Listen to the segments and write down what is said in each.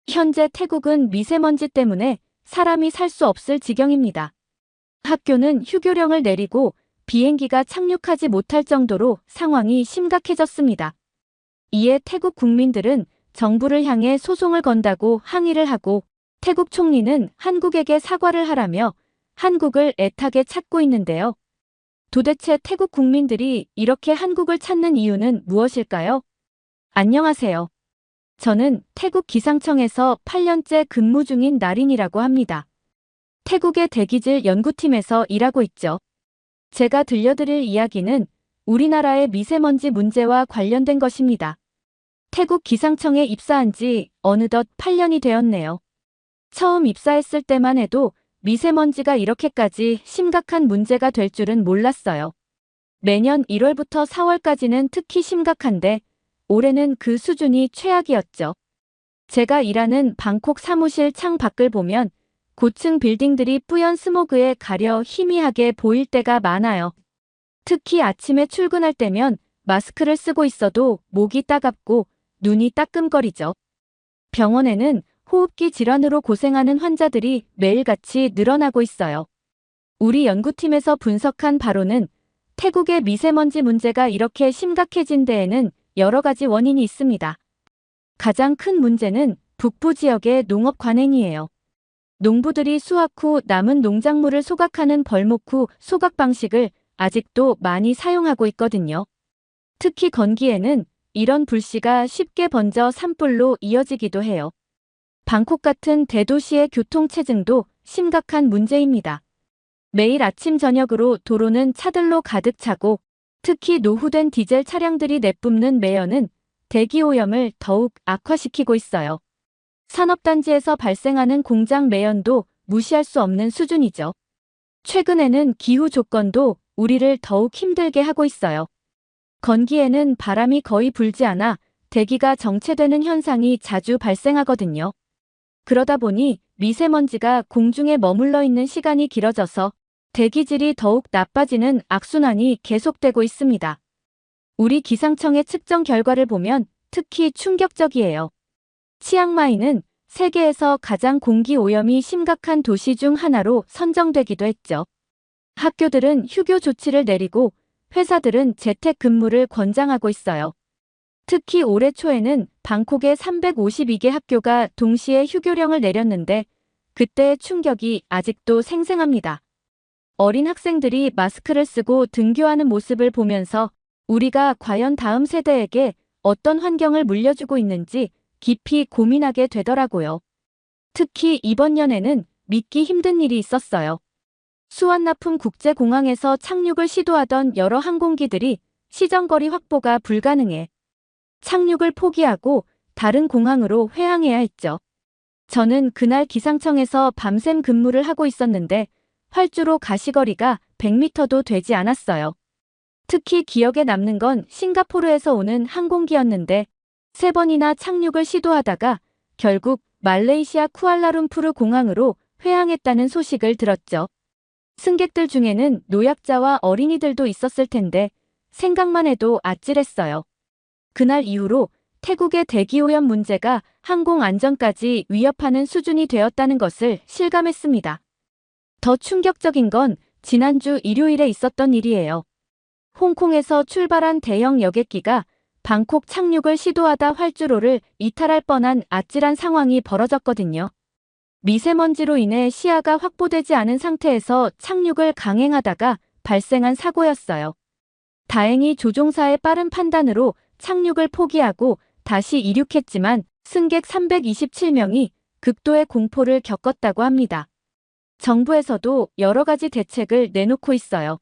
현재 태국은 미세먼지 때문에 사람이 살 수 없을 지경입니다. 학교는 휴교령을 내리고 비행기가 착륙하지 못할 정도로 상황이 심각해졌습니다. 이에 태국 국민들은 정부를 향해 소송을 건다고 항의를 하고 태국 총리는 한국에게 사과를 하라며 한국을 애타게 찾고 있는데요. 도대체 태국 국민들이 이렇게 한국을 찾는 이유는 무엇일까요? 안녕하세요. 저는 태국 기상청에서 8년째 근무 중인 나린이라고 합니다. 태국의 대기질 연구팀에서 일하고 있죠. 제가 들려드릴 이야기는 우리나라의 미세먼지 문제와 관련된 것입니다. 태국 기상청에 입사한 지 어느덧 8년이 되었네요. 처음 입사했을 때만 해도 미세먼지가 이렇게까지 심각한 문제가 될 줄은 몰랐어요. 매년 1월부터 4월까지는 특히 심각한데 올해는 그 수준이 최악이었죠. 제가 일하는 방콕 사무실 창 밖을 보면 고층 빌딩들이 뿌연 스모그에 가려 희미하게 보일 때가 많아요. 특히 아침에 출근할 때면 마스크를 쓰고 있어도 목이 따갑고 눈이 따끔거리죠. 병원에는 호흡기 질환으로 고생하는 환자들이 매일같이 늘어나고 있어요. 우리 연구팀에서 분석한 바로는 태국의 미세먼지 문제가 이렇게 심각해진 데에는 여러 가지 원인이 있습니다. 가장 큰 문제는 북부 지역의 농업 관행이에요. 농부들이 수확 후 남은 농작물을 소각하는 벌목 후 소각 방식을 아직도 많이 사용하고 있거든요. 특히 건기에는 이런 불씨가 쉽게 번져 산불로 이어지기도 해요. 방콕 같은 대도시의 교통체증도 심각한 문제입니다. 매일 아침 저녁으로 도로는 차들로 가득 차고 특히 노후된 디젤 차량들이 내뿜는 매연은 대기오염을 더욱 악화시키고 있어요. 산업단지에서 발생하는 공장 매연도 무시할 수 없는 수준이죠. 최근에는 기후 조건도 우리를 더욱 힘들게 하고 있어요. 건기에는 바람이 거의 불지 않아 대기가 정체되는 현상이 자주 발생하거든요. 그러다 보니 미세먼지가 공중에 머물러 있는 시간이 길어져서 대기질이 더욱 나빠지는 악순환이 계속되고 있습니다. 우리 기상청의 측정 결과를 보면 특히 충격적이에요. 치앙마이는 세계에서 가장 공기 오염이 심각한 도시 중 하나로 선정되기도 했죠. 학교들은 휴교 조치를 내리고 회사들은 재택근무를 권장하고 있어요. 특히 올해 초에는 방콕의 352개 학교가 동시에 휴교령을 내렸는데 그때의 충격이 아직도 생생합니다. 어린 학생들이 마스크를 쓰고 등교하는 모습을 보면서 우리가 과연 다음 세대에게 어떤 환경을 물려주고 있는지 깊이 고민하게 되더라고요. 특히 이번 년에는 믿기 힘든 일이 있었어요. 수완나품 국제공항에서 착륙을 시도하던 여러 항공기들이 시정거리 확보가 불가능해 착륙을 포기하고 다른 공항으로 회항해야 했죠. 저는 그날 기상청에서 밤샘 근무를 하고 있었는데 활주로 가시거리가 100m도 되지 않았어요. 특히 기억에 남는 건 싱가포르에서 오는 항공기였는데 3번이나 착륙을 시도하다가 결국 말레이시아 쿠알라룸푸르 공항으로 회항했다는 소식을 들었죠. 승객들 중에는 노약자와 어린이들도 있었을 텐데 생각만 해도 아찔했어요. 그날 이후로 태국의 대기오염 문제가 항공 안전까지 위협하는 수준이 되었다는 것을 실감했습니다. 더 충격적인 건 지난주 일요일에 있었던 일이에요. 홍콩에서 출발한 대형 여객기가 방콕 착륙을 시도하다 활주로를 이탈할 뻔한 아찔한 상황이 벌어졌거든요. 미세먼지로 인해 시야가 확보되지 않은 상태에서 착륙을 강행하다가 발생한 사고였어요. 다행히 조종사의 빠른 판단으로 착륙을 포기하고 다시 이륙했지만 승객 327명이 극도의 공포를 겪었다고 합니다. 정부에서도 여러 가지 대책을 내놓고 있어요.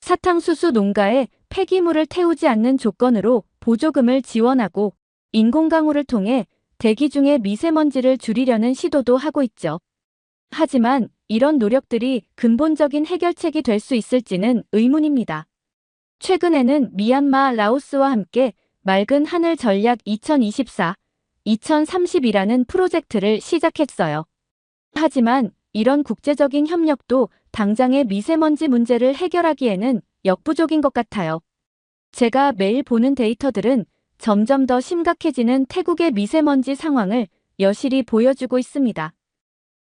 사탕수수 농가에 폐기물을 태우지 않는 조건으로 보조금을 지원하고 인공강우를 통해 대기 중의 미세먼지를 줄이려는 시도도 하고 있죠. 하지만 이런 노력들이 근본적인 해결책이 될 수 있을지는 의문입니다. 최근에는 미얀마, 라오스와 함께 맑은 하늘 전략 2024-2030이라는 프로젝트를 시작했어요. 하지만 이런 국제적인 협력도 당장의 미세먼지 문제를 해결하기에는 역부족인 것 같아요. 제가 매일 보는 데이터들은 점점 더 심각해지는 태국의 미세먼지 상황을 여실히 보여주고 있습니다.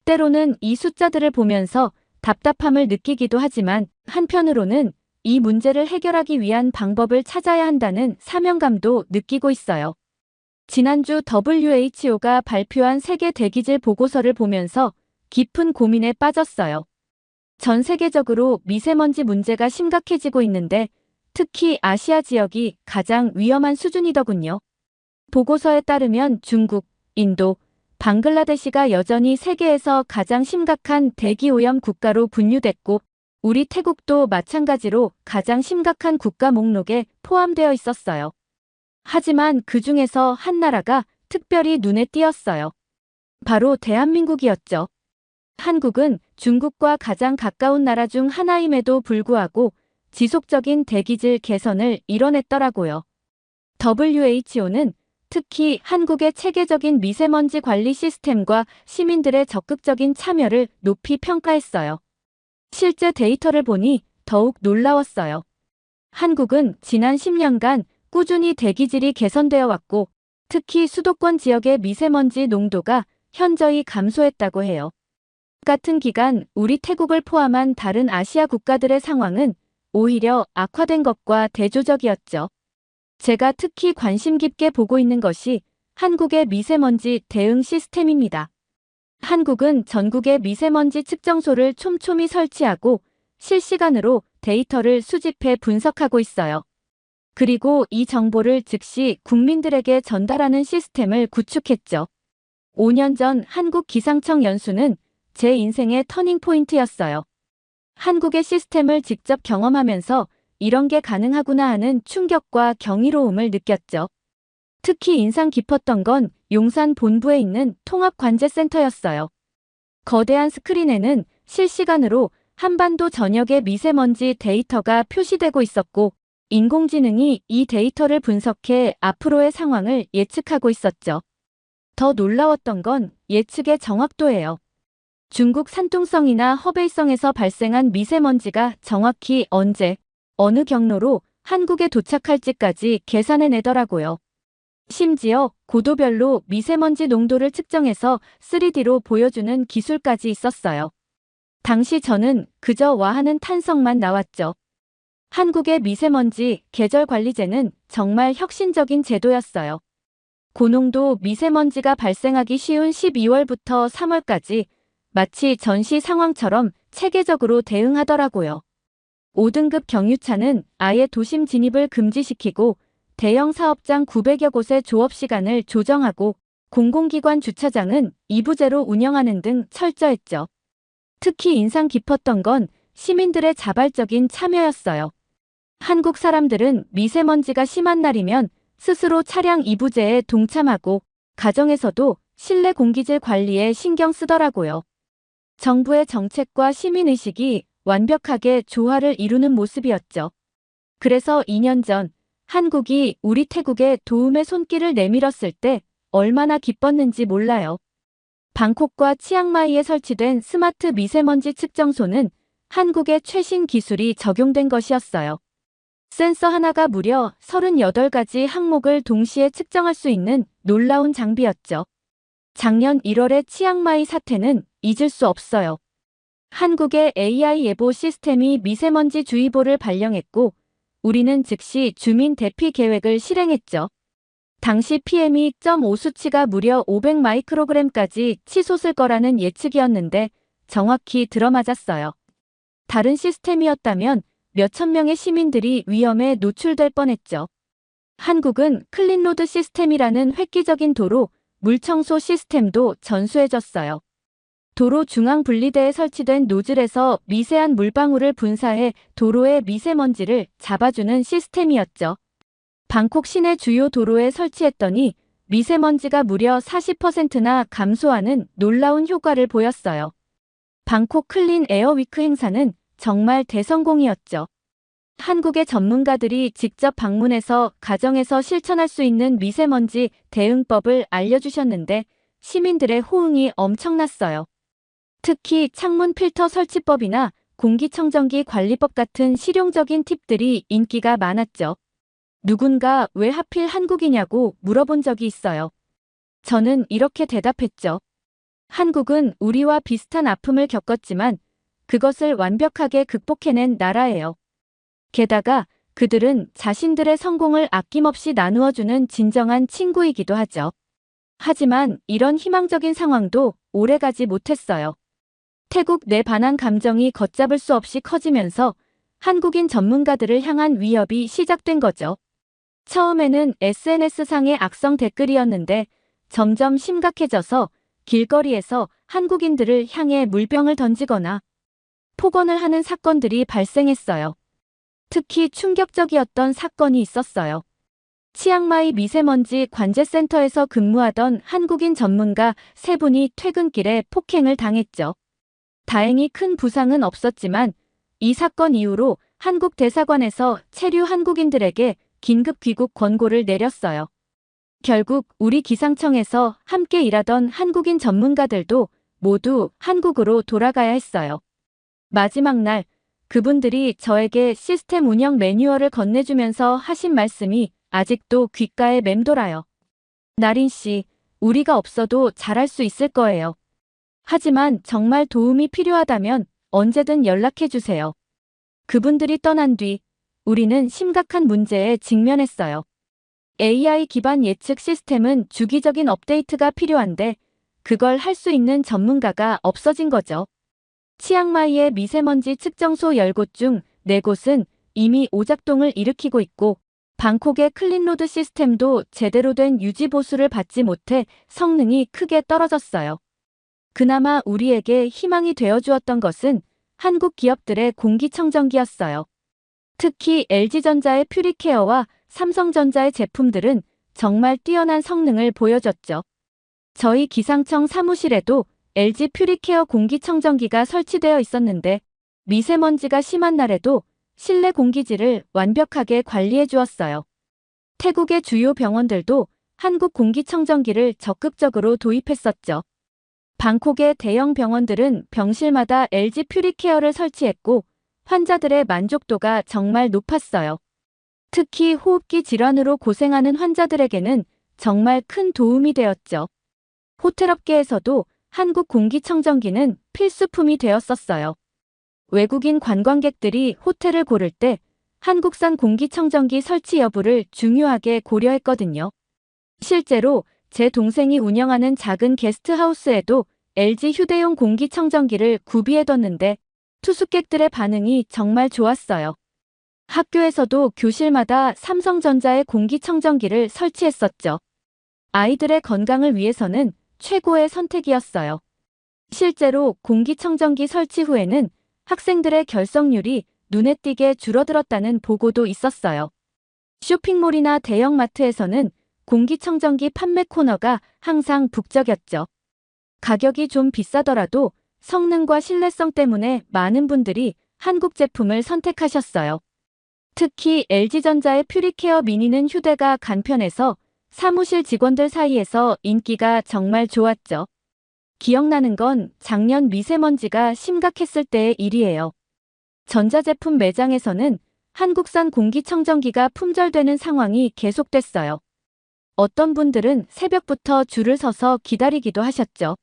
때로는 이 숫자들을 보면서 답답함을 느끼기도 하지만 한편으로는 이 문제를 해결하기 위한 방법을 찾아야 한다는 사명감도 느끼고 있어요. 지난주 WHO가 발표한 세계 대기질 보고서를 보면서 깊은 고민에 빠졌어요. 전 세계적으로 미세먼지 문제가 심각해지고 있는데 특히 아시아 지역이 가장 위험한 수준이더군요. 보고서에 따르면 중국, 인도, 방글라데시가 여전히 세계에서 가장 심각한 대기오염 국가로 분류됐고 우리 태국도 마찬가지로 가장 심각한 국가 목록에 포함되어 있었어요. 하지만 그 중에서 한 나라가 특별히 눈에 띄었어요. 바로 대한민국이었죠. 한국은 중국과 가장 가까운 나라 중 하나임에도 불구하고 지속적인 대기질 개선을 이뤄냈더라고요. WHO는 특히 한국의 체계적인 미세먼지 관리 시스템과 시민들의 적극적인 참여를 높이 평가했어요. 실제 데이터를 보니 더욱 놀라웠어요. 한국은 지난 10년간 꾸준히 대기질이 개선되어 왔고 특히 수도권 지역의 미세먼지 농도가 현저히 감소했다고 해요. 같은 기간 우리 태국을 포함한 다른 아시아 국가들의 상황은 오히려 악화된 것과 대조적이었죠. 제가 특히 관심 깊게 보고 있는 것이 한국의 미세먼지 대응 시스템입니다. 한국은 전국에 미세먼지 측정소를 촘촘히 설치하고 실시간으로 데이터를 수집해 분석하고 있어요. 그리고 이 정보를 즉시 국민들에게 전달하는 시스템을 구축했죠. 5년 전 한국 기상청 연수는 제 인생의 터닝포인트였어요. 한국의 시스템을 직접 경험하면서 이런 게 가능하구나 하는 충격과 경이로움을 느꼈죠. 특히 인상 깊었던 건 용산 본부에 있는 통합관제센터였어요. 거대한 스크린에는 실시간으로 한반도 전역의 미세먼지 데이터가 표시되고 있었고 인공지능이 이 데이터를 분석해 앞으로의 상황을 예측하고 있었죠. 더 놀라웠던 건 예측의 정확도예요. 중국 산둥성이나 허베이성에서 발생한 미세먼지가 정확히 언제, 어느 경로로 한국에 도착할지까지 계산해내더라고요. 심지어 고도별로 미세먼지 농도를 측정해서 3D로 보여주는 기술까지 있었어요. 당시 저는 그저 와하는 탄성만 나왔죠. 한국의 미세먼지 계절관리제는 정말 혁신적인 제도였어요. 고농도 미세먼지가 발생하기 쉬운 12월부터 3월까지 마치 전시 상황처럼 체계적으로 대응하더라고요. 5등급 경유차는 아예 도심 진입을 금지시키고 대형 사업장 900여 곳의 조업시간을 조정하고 공공기관 주차장은 이부제로 운영하는 등 철저했죠. 특히 인상 깊었던 건 시민들의 자발적인 참여였어요. 한국 사람들은 미세먼지가 심한 날이면 스스로 차량 이부제에 동참하고 가정에서도 실내 공기질 관리에 신경 쓰더라고요. 정부의 정책과 시민의식이 완벽하게 조화를 이루는 모습이었죠. 그래서 2년 전 한국이 우리 태국에 도움의 손길을 내밀었을 때 얼마나 기뻤는지 몰라요. 방콕과 치앙마이에 설치된 스마트 미세먼지 측정소는 한국의 최신 기술이 적용된 것이었어요. 센서 하나가 무려 38가지 항목을 동시에 측정할 수 있는 놀라운 장비였죠. 작년 1월의 치앙마이 사태는 잊을 수 없어요. 한국의 AI 예보 시스템이 미세먼지 주의보를 발령했고 우리는 즉시 주민 대피 계획을 실행했죠. 당시 PM2.5 수치가 무려 500 마이크로그램까지 치솟을 거라는 예측이었는데 정확히 들어맞았어요. 다른 시스템이었다면 몇천 명의 시민들이 위험에 노출될 뻔했죠. 한국은 클린로드 시스템이라는 획기적인 도로 물청소 시스템도 전수해졌어요. 도로 중앙 분리대에 설치된 노즐에서 미세한 물방울을 분사해 도로의 미세먼지를 잡아주는 시스템이었죠. 방콕 시내 주요 도로에 설치했더니 미세먼지가 무려 40%나 감소하는 놀라운 효과를 보였어요. 방콕 클린 에어 위크 행사는 정말 대성공이었죠. 한국의 전문가들이 직접 방문해서 가정에서 실천할 수 있는 미세먼지 대응법을 알려주셨는데 시민들의 호응이 엄청났어요. 특히 창문 필터 설치법이나 공기청정기 관리법 같은 실용적인 팁들이 인기가 많았죠. 누군가 왜 하필 한국이냐고 물어본 적이 있어요. 저는 이렇게 대답했죠. 한국은 우리와 비슷한 아픔을 겪었지만 그것을 완벽하게 극복해낸 나라예요. 게다가 그들은 자신들의 성공을 아낌없이 나누어주는 진정한 친구이기도 하죠. 하지만 이런 희망적인 상황도 오래가지 못했어요. 태국 내 반한 감정이 걷잡을 수 없이 커지면서 한국인 전문가들을 향한 위협이 시작된 거죠. 처음에는 SNS상의 악성 댓글이었는데 점점 심각해져서 길거리에서 한국인들을 향해 물병을 던지거나 폭언을 하는 사건들이 발생했어요. 특히 충격적이었던 사건이 있었어요. 치앙마이 미세먼지 관제센터에서 근무하던 한국인 전문가 3분이 퇴근길에 폭행을 당했죠. 다행히 큰 부상은 없었지만 이 사건 이후로 한국 대사관에서 체류 한국인들에게 긴급 귀국 권고를 내렸어요. 결국 우리 기상청에서 함께 일하던 한국인 전문가들도 모두 한국으로 돌아가야 했어요. 마지막 날 그분들이 저에게 시스템 운영 매뉴얼을 건네주면서 하신 말씀이 아직도 귓가에 맴돌아요. 나린 씨, 우리가 없어도 잘할 수 있을 거예요. 하지만 정말 도움이 필요하다면 언제든 연락해 주세요. 그분들이 떠난 뒤 우리는 심각한 문제에 직면했어요. AI 기반 예측 시스템은 주기적인 업데이트가 필요한데 그걸 할 수 있는 전문가가 없어진 거죠. 치앙마이의 미세먼지 측정소 10곳 중 4곳은 이미 오작동을 일으키고 있고 방콕의 클린로드 시스템도 제대로 된 유지 보수를 받지 못해 성능이 크게 떨어졌어요. 그나마 우리에게 희망이 되어주었던 것은 한국 기업들의 공기청정기였어요. 특히 LG전자의 퓨리케어와 삼성전자의 제품들은 정말 뛰어난 성능을 보여줬죠. 저희 기상청 사무실에도 LG 퓨리케어 공기청정기가 설치되어 있었는데 미세먼지가 심한 날에도 실내 공기질을 완벽하게 관리해 주었어요. 태국의 주요 병원들도 한국 공기청정기를 적극적으로 도입했었죠. 방콕의 대형 병원들은 병실마다 LG 퓨리케어를 설치했고 환자들의 만족도가 정말 높았어요. 특히 호흡기 질환으로 고생하는 환자들에게는 정말 큰 도움이 되었죠. 호텔업계에서도 한국 공기청정기는 필수품이 되었었어요. 외국인 관광객들이 호텔을 고를 때 한국산 공기청정기 설치 여부를 중요하게 고려했거든요. 실제로 제 동생이 운영하는 작은 게스트하우스에도 LG 휴대용 공기청정기를 구비해뒀는데 투숙객들의 반응이 정말 좋았어요. 학교에서도 교실마다 삼성전자의 공기청정기를 설치했었죠. 아이들의 건강을 위해서는 최고의 선택이었어요. 실제로 공기청정기 설치 후에는 학생들의 결석률이 눈에 띄게 줄어들었다는 보고도 있었어요. 쇼핑몰이나 대형마트에서는 공기청정기 판매 코너가 항상 북적였죠. 가격이 좀 비싸더라도 성능과 신뢰성 때문에 많은 분들이 한국 제품을 선택하셨어요. 특히 LG전자의 퓨리케어 미니는 휴대가 간편해서 사무실 직원들 사이에서 인기가 정말 좋았죠. 기억나는 건 작년 미세먼지가 심각했을 때의 일이에요. 전자제품 매장에서는 한국산 공기청정기가 품절되는 상황이 계속됐어요. 어떤 분들은 새벽부터 줄을 서서 기다리기도 하셨죠.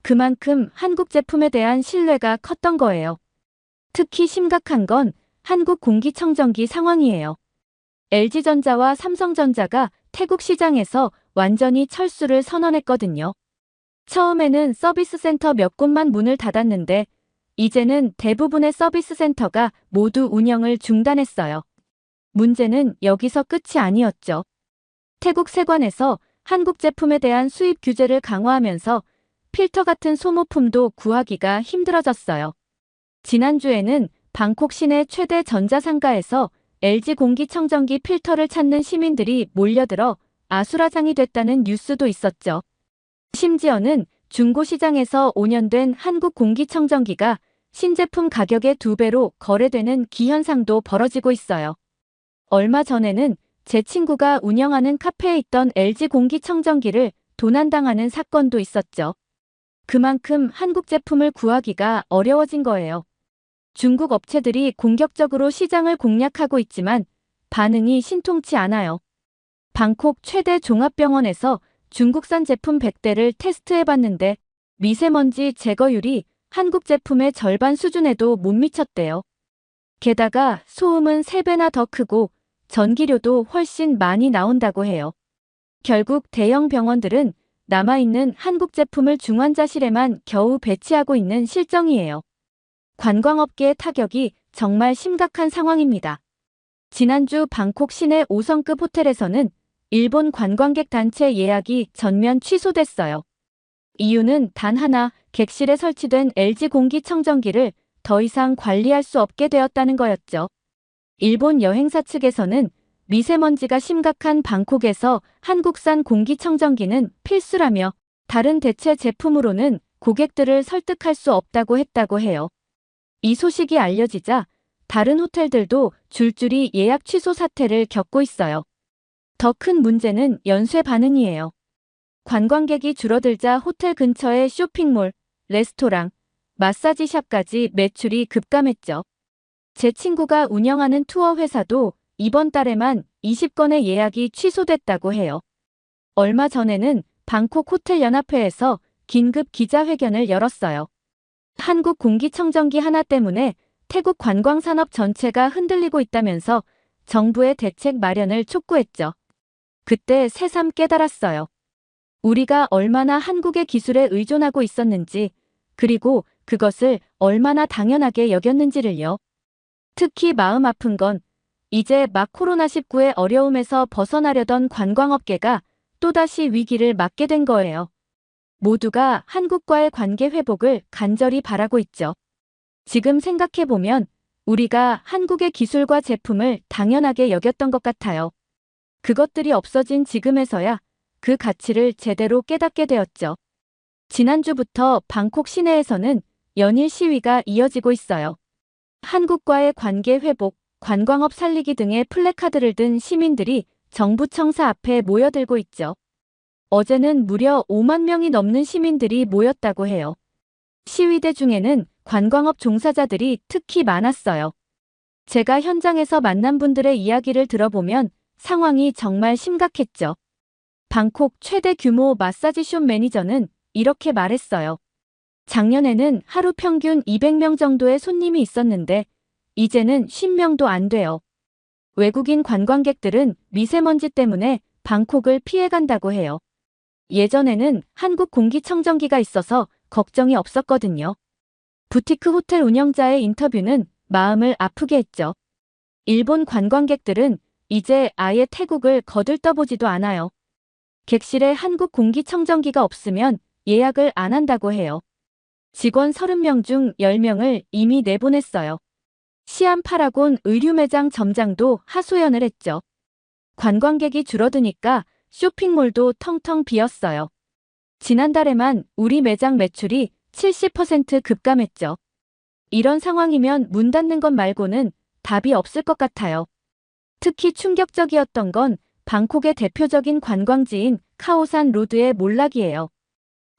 그만큼 한국 제품에 대한 신뢰가 컸던 거예요. 특히 심각한 건 한국 공기청정기 상황이에요. LG전자와 삼성전자가 태국 시장에서 완전히 철수를 선언했거든요. 처음에는 서비스 센터 몇 곳만 문을 닫았는데 이제는 대부분의 서비스 센터가 모두 운영을 중단했어요. 문제는 여기서 끝이 아니었죠. 태국 세관에서 한국 제품에 대한 수입 규제를 강화하면서 필터 같은 소모품도 구하기가 힘들어졌어요. 지난주에는 방콕 시내 최대 전자상가에서 LG 공기청정기 필터를 찾는 시민들이 몰려들어 아수라장이 됐다는 뉴스도 있었죠. 심지어는 중고시장에서 5년 된 한국 공기청정기가 신제품 가격의 2배로 거래되는 기현상도 벌어지고 있어요. 얼마 전에는 제 친구가 운영하는 카페에 있던 LG 공기청정기를 도난당하는 사건도 있었죠. 그만큼 한국 제품을 구하기가 어려워진 거예요. 중국 업체들이 공격적으로 시장을 공략하고 있지만 반응이 신통치 않아요. 방콕 최대 종합병원에서 중국산 제품 100대를 테스트해봤는데 미세먼지 제거율이 한국 제품의 절반 수준에도 못 미쳤대요. 게다가 소음은 3배나 더 크고 전기료도 훨씬 많이 나온다고 해요. 결국 대형 병원들은 남아있는 한국 제품을 중환자실에만 겨우 배치하고 있는 실정이에요. 관광업계의 타격이 정말 심각한 상황입니다. 지난주 방콕 시내 5성급 호텔에서는 일본 관광객 단체 예약이 전면 취소됐어요. 이유는 단 하나, 객실에 설치된 LG 공기청정기를 더 이상 관리할 수 없게 되었다는 거였죠. 일본 여행사 측에서는 미세먼지가 심각한 방콕에서 한국산 공기청정기는 필수라며 다른 대체 제품으로는 고객들을 설득할 수 없다고 했다고 해요. 이 소식이 알려지자 다른 호텔들도 줄줄이 예약 취소 사태를 겪고 있어요. 더 큰 문제는 연쇄 반응이에요. 관광객이 줄어들자 호텔 근처의 쇼핑몰, 레스토랑, 마사지샵까지 매출이 급감했죠. 제 친구가 운영하는 투어 회사도 이번 달에만 20건의 예약이 취소됐다고 해요. 얼마 전에는 방콕 호텔연합회에서 긴급 기자회견을 열었어요. 한국 공기청정기 하나 때문에 태국 관광산업 전체가 흔들리고 있다면서 정부의 대책 마련을 촉구했죠. 그때 새삼 깨달았어요. 우리가 얼마나 한국의 기술에 의존하고 있었는지, 그리고 그것을 얼마나 당연하게 여겼는지를요. 특히 마음 아픈 건 이제 막 코로나19의 어려움에서 벗어나려던 관광업계가 또다시 위기를 맞게 된 거예요. 모두가 한국과의 관계 회복을 간절히 바라고 있죠. 지금 생각해보면 우리가 한국의 기술과 제품을 당연하게 여겼던 것 같아요. 그것들이 없어진 지금에서야 그 가치를 제대로 깨닫게 되었죠. 지난주부터 방콕 시내에서는 연일 시위가 이어지고 있어요. 한국과의 관계 회복, 관광업 살리기 등의 플래카드를 든 시민들이 정부 청사 앞에 모여들고 있죠. 어제는 무려 5만 명이 넘는 시민들이 모였다고 해요. 시위대 중에는 관광업 종사자들이 특히 많았어요. 제가 현장에서 만난 분들의 이야기를 들어보면 상황이 정말 심각했죠. 방콕 최대 규모 마사지숍 매니저는 이렇게 말했어요. 작년에는 하루 평균 200명 정도의 손님이 있었는데 이제는 10명도 안 돼요. 외국인 관광객들은 미세먼지 때문에 방콕을 피해간다고 해요. 예전에는 한국 공기청정기가 있어서 걱정이 없었거든요. 부티크 호텔 운영자의 인터뷰는 마음을 아프게 했죠. 일본 관광객들은 이제 아예 태국을 거들떠보지도 않아요. 객실에 한국 공기청정기가 없으면 예약을 안 한다고 해요. 직원 30명 중 10명을 이미 내보냈어요. 시안 파라곤 의류매장 점장도 하소연을 했죠. 관광객이 줄어드니까 쇼핑몰도 텅텅 비었어요. 지난달에만 우리 매장 매출이 70% 급감했죠. 이런 상황이면 문 닫는 것 말고는 답이 없을 것 같아요. 특히 충격적이었던 건 방콕의 대표적인 관광지인 카오산 로드의 몰락이에요.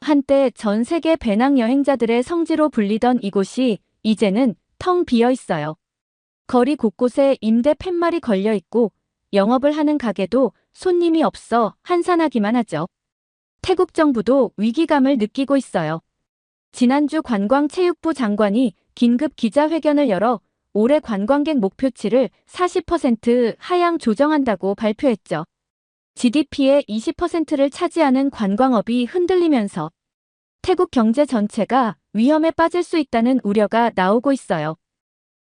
한때 전 세계 배낭 여행자들의 성지로 불리던 이곳이 이제는 텅 비어 있어요. 거리 곳곳에 임대 팻말이 걸려 있고 영업을 하는 가게도 손님이 없어 한산하기만 하죠. 태국 정부도 위기감을 느끼고 있어요. 지난주 관광체육부 장관이 긴급 기자회견을 열어 올해 관광객 목표치를 40% 하향 조정한다고 발표했죠. GDP의 20%를 차지하는 관광업이 흔들리면서 태국 경제 전체가 위험에 빠질 수 있다는 우려가 나오고 있어요.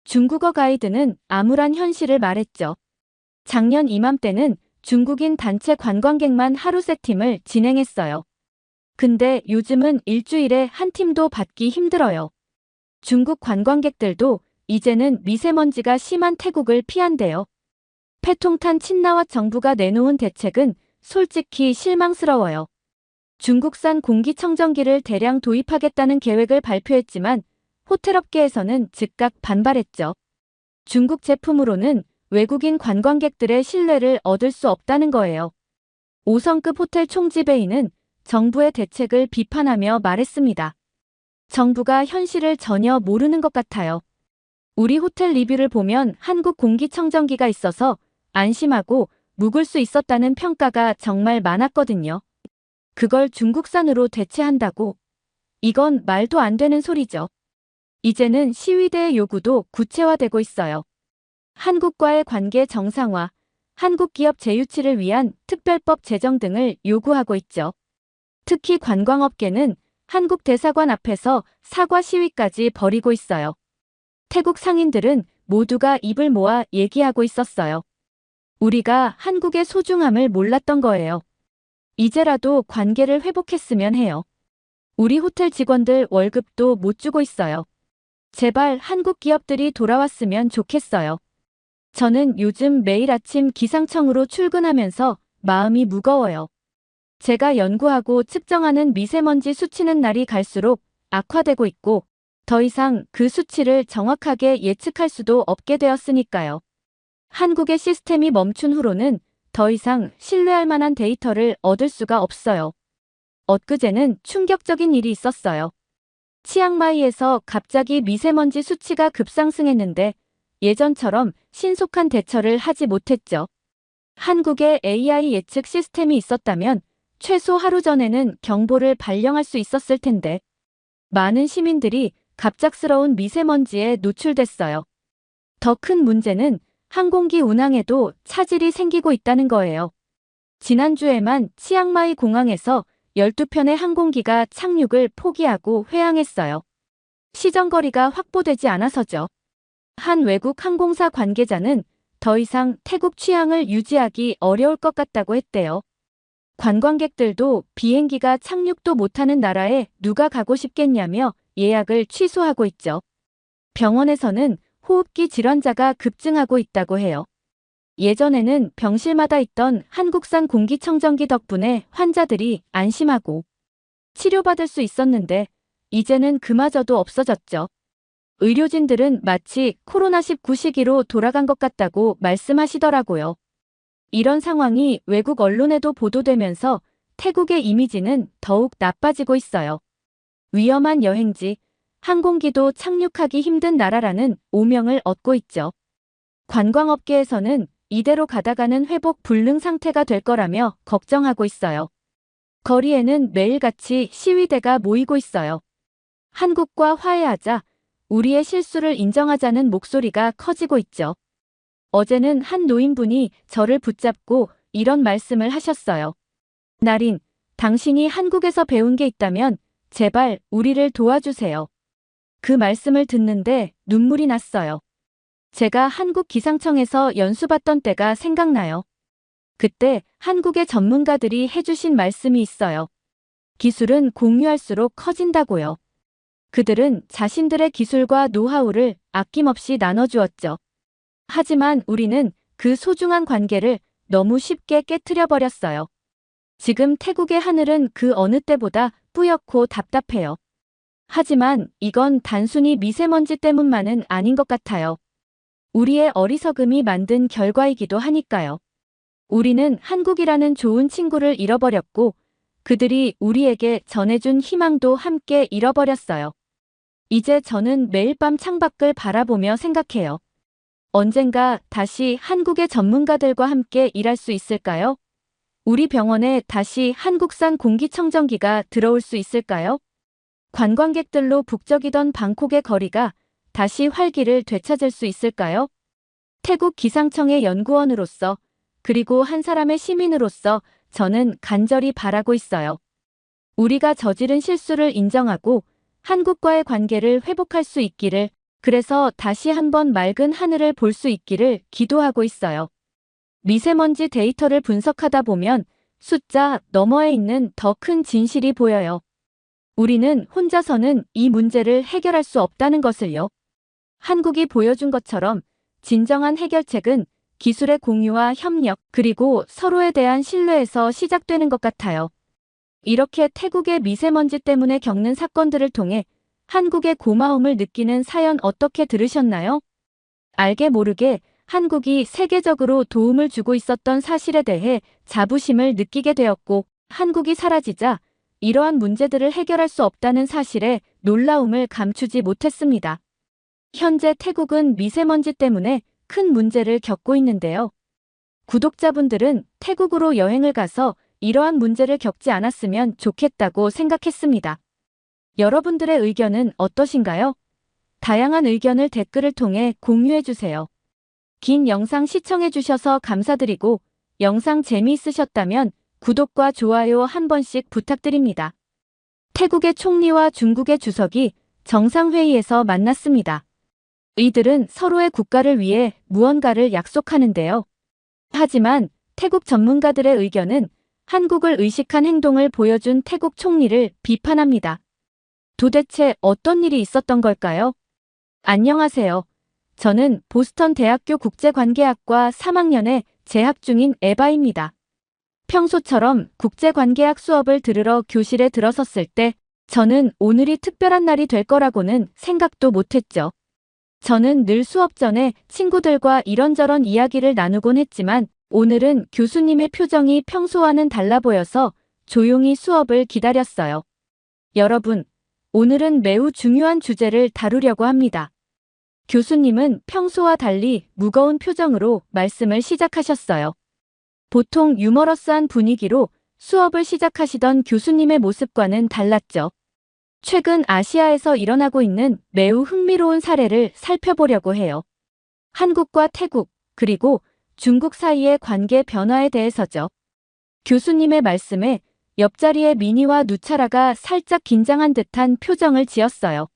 중국어 가이드는 암울한 현실을 말했죠. 작년 이맘때는 중국인 단체 관광객만 하루 세팀을 진행했어요. 근데 요즘은 일주일에 한 팀도 받기 힘들어요. 중국 관광객들도 이제는 미세먼지가 심한 태국을 피한대요. 패통탄 친나와 정부가 내놓은 대책은 솔직히 실망스러워요. 중국산 공기청정기를 대량 도입하겠다는 계획을 발표했지만 호텔업계에서는 즉각 반발했죠. 중국 제품으로는 외국인 관광객들의 신뢰를 얻을 수 없다는 거예요. 5성급 호텔 총지배인은 정부의 대책을 비판하며 말했습니다. 정부가 현실을 전혀 모르는 것 같아요. 우리 호텔 리뷰를 보면 한국 공기청정기가 있어서 안심하고 묵을 수 있었다는 평가가 정말 많았거든요. 그걸 중국산으로 대체한다고? 이건 말도 안 되는 소리죠. 이제는 시위대의 요구도 구체화되고 있어요. 한국과의 관계 정상화, 한국 기업 재유치를 위한 특별법 제정 등을 요구하고 있죠. 특히 관광업계는 한국 대사관 앞에서 사과 시위까지 벌이고 있어요. 태국 상인들은 모두가 입을 모아 얘기하고 있었어요. 우리가 한국의 소중함을 몰랐던 거예요. 이제라도 관계를 회복했으면 해요. 우리 호텔 직원들 월급도 못 주고 있어요. 제발 한국 기업들이 돌아왔으면 좋겠어요. 저는 요즘 매일 아침 기상청으로 출근하면서 마음이 무거워요. 제가 연구하고 측정하는 미세먼지 수치는 날이 갈수록 악화되고 있고 더 이상 그 수치를 정확하게 예측할 수도 없게 되었으니까요. 한국의 시스템이 멈춘 후로는 더 이상 신뢰할 만한 데이터를 얻을 수가 없어요. 엊그제는 충격적인 일이 있었어요. 치앙마이에서 갑자기 미세먼지 수치가 급상승했는데 예전처럼 신속한 대처를 하지 못했죠. 한국에 AI 예측 시스템이 있었다면 최소 하루 전에는 경보를 발령할 수 있었을 텐데 많은 시민들이 갑작스러운 미세먼지에 노출됐어요. 더 큰 문제는 항공기 운항에도 차질이 생기고 있다는 거예요. 지난주에만 치앙마이 공항에서 12편의 항공기가 착륙을 포기하고 회항했어요. 시정거리가 확보되지 않아서죠. 한 외국 항공사 관계자는 더 이상 태국 취항을 유지하기 어려울 것 같다고 했대요. 관광객들도 비행기가 착륙도 못하는 나라에 누가 가고 싶겠냐며 예약을 취소하고 있죠. 병원에서는 호흡기 질환자가 급증하고 있다고 해요. 예전에는 병실마다 있던 한국산 공기청정기 덕분에 환자들이 안심하고 치료받을 수 있었는데 이제는 그마저도 없어졌죠. 의료진들은 마치 코로나19 시기로 돌아간 것 같다고 말씀하시더라고요. 이런 상황이 외국 언론에도 보도되면서 태국의 이미지는 더욱 나빠지고 있어요. 위험한 여행지, 항공기도 착륙하기 힘든 나라라는 오명을 얻고 있죠. 관광업계에서는 이대로 가다가는 회복 불능 상태가 될 거라며 걱정하고 있어요. 거리에는 매일같이 시위대가 모이고 있어요. 한국과 화해하자, 우리의 실수를 인정하자는 목소리가 커지고 있죠. 어제는 한 노인분이 저를 붙잡고 이런 말씀을 하셨어요. 나린, 당신이 한국에서 배운 게 있다면 제발 우리를 도와주세요. 그 말씀을 듣는데 눈물이 났어요. 제가 한국 기상청에서 연수받던 때가 생각나요. 그때 한국의 전문가들이 해주신 말씀이 있어요. 기술은 공유할수록 커진다고요. 그들은 자신들의 기술과 노하우를 아낌없이 나눠주었죠. 하지만 우리는 그 소중한 관계를 너무 쉽게 깨트려 버렸어요. 지금 태국의 하늘은 그 어느 때보다 뿌옇고 답답해요. 하지만 이건 단순히 미세먼지 때문만은 아닌 것 같아요. 우리의 어리석음이 만든 결과이기도 하니까요. 우리는 한국이라는 좋은 친구를 잃어버렸고 그들이 우리에게 전해준 희망도 함께 잃어버렸어요. 이제 저는 매일 밤 창밖을 바라보며 생각해요. 언젠가 다시 한국의 전문가들과 함께 일할 수 있을까요? 우리 병원에 다시 한국산 공기청정기가 들어올 수 있을까요? 관광객들로 북적이던 방콕의 거리가 다시 활기를 되찾을 수 있을까요? 태국 기상청의 연구원으로서 그리고 한 사람의 시민으로서 저는 간절히 바라고 있어요. 우리가 저지른 실수를 인정하고 한국과의 관계를 회복할 수 있기를, 그래서 다시 한번 맑은 하늘을 볼 수 있기를 기도하고 있어요. 미세먼지 데이터를 분석하다 보면 숫자 너머에 있는 더 큰 진실이 보여요. 우리는 혼자서는 이 문제를 해결할 수 없다는 것을요. 한국이 보여준 것처럼 진정한 해결책은 기술의 공유와 협력, 그리고 서로에 대한 신뢰에서 시작되는 것 같아요. 이렇게 태국의 미세먼지 때문에 겪는 사건들을 통해 한국의 고마움을 느끼는 사연 어떻게 들으셨나요? 알게 모르게 한국이 세계적으로 도움을 주고 있었던 사실에 대해 자부심을 느끼게 되었고, 한국이 사라지자 이러한 문제들을 해결할 수 없다는 사실에 놀라움을 감추지 못했습니다. 현재 태국은 미세먼지 때문에 큰 문제를 겪고 있는데요. 구독자분들은 태국으로 여행을 가서 이러한 문제를 겪지 않았으면 좋겠다고 생각했습니다. 여러분들의 의견은 어떠신가요? 다양한 의견을 댓글을 통해 공유해주세요. 긴 영상 시청해주셔서 감사드리고 영상 재미있으셨다면 구독과 좋아요 한 번씩 부탁드립니다. 태국의 총리와 중국의 주석이 정상회의에서 만났습니다. 이들은 서로의 국가를 위해 무언가를 약속하는데요. 하지만 태국 전문가들의 의견은 한국을 의식한 행동을 보여준 태국 총리를 비판합니다. 도대체 어떤 일이 있었던 걸까요? 안녕하세요. 저는 보스턴 대학교 국제관계학과 3학년에 재학 중인 에바입니다. 평소처럼 국제관계학 수업을 들으러 교실에 들어섰을 때 저는 오늘이 특별한 날이 될 거라고는 생각도 못했죠. 저는 늘 수업 전에 친구들과 이런저런 이야기를 나누곤 했지만 오늘은 교수님의 표정이 평소와는 달라 보여서 조용히 수업을 기다렸어요. 여러분, 오늘은 매우 중요한 주제를 다루려고 합니다. 교수님은 평소와 달리 무거운 표정으로 말씀을 시작하셨어요. 보통 유머러스한 분위기로 수업을 시작하시던 교수님의 모습과는 달랐죠. 최근 아시아에서 일어나고 있는 매우 흥미로운 사례를 살펴보려고 해요. 한국과 태국, 그리고 중국 사이의 관계 변화에 대해서죠. 교수님의 말씀에 옆자리의 미니와 누차라가 살짝 긴장한 듯한 표정을 지었어요.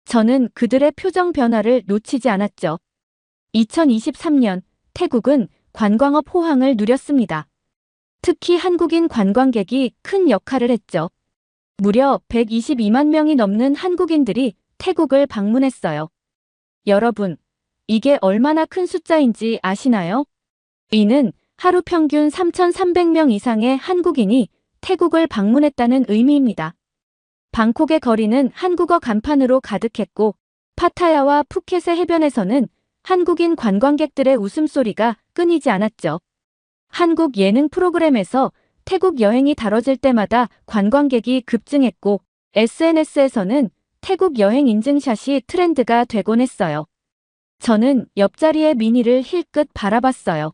저는 그들의 표정 변화를 놓치지 않았죠. 2023년 태국은 관광업 호황을 누렸습니다. 특히 한국인 관광객이 큰 역할을 했죠. 무려 122만 명이 넘는 한국인들이 태국을 방문했어요. 여러분, 이게 얼마나 큰 숫자인지 아시나요? 이는 하루 평균 3,300명 이상의 한국인이 태국을 방문했다는 의미입니다. 방콕의 거리는 한국어 간판으로 가득했고 파타야와 푸켓의 해변에서는 한국인 관광객들의 웃음소리가 끊이지 않았죠. 한국 예능 프로그램에서 태국 여행이 다뤄질 때마다 관광객이 급증했고 SNS에서는 태국 여행 인증샷이 트렌드가 되곤 했어요. 저는 옆자리의 미니를 힐끗 바라봤어요.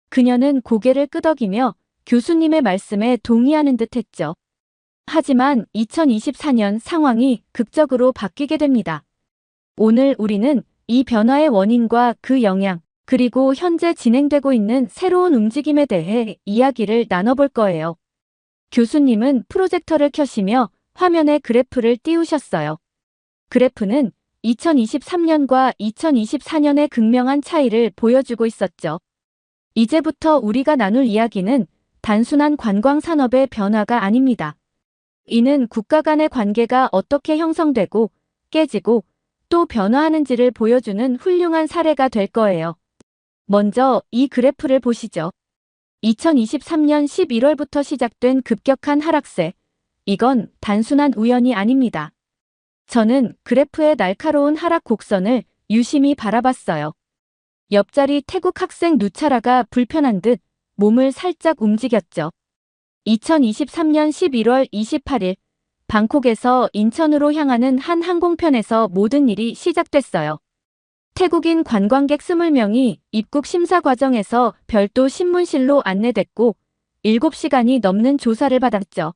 그녀는 고개를 끄덕이며 교수님의 말씀에 동의하는 듯 했죠. 하지만 2024년 상황이 극적으로 바뀌게 됩니다. 오늘 우리는 이 변화의 원인과 그 영향, 그리고 현재 진행되고 있는 새로운 움직임에 대해 이야기를 나눠볼 거예요. 교수님은 프로젝터를 켜시며 화면에 그래프를 띄우셨어요. 그래프는 2023년과 2024년의 극명한 차이를 보여주고 있었죠. 이제부터 우리가 나눌 이야기는 단순한 관광 산업의 변화가 아닙니다. 이는 국가 간의 관계가 어떻게 형성되고 깨지고 또 변화하는지를 보여주는 훌륭한 사례가 될 거예요. 먼저 이 그래프를 보시죠. 2023년 11월부터 시작된 급격한 하락세. 이건 단순한 우연이 아닙니다. 저는 그래프의 날카로운 하락 곡선을 유심히 바라봤어요. 옆자리 태국 학생 누차라가 불편한 듯 몸을 살짝 움직였죠. 2023년 11월 28일 방콕에서 인천으로 향하는 한 항공편에서 모든 일이 시작됐어요. 태국인 관광객 20명이 입국 심사 과정에서 별도 신문실로 안내됐고 7시간이 넘는 조사를 받았죠.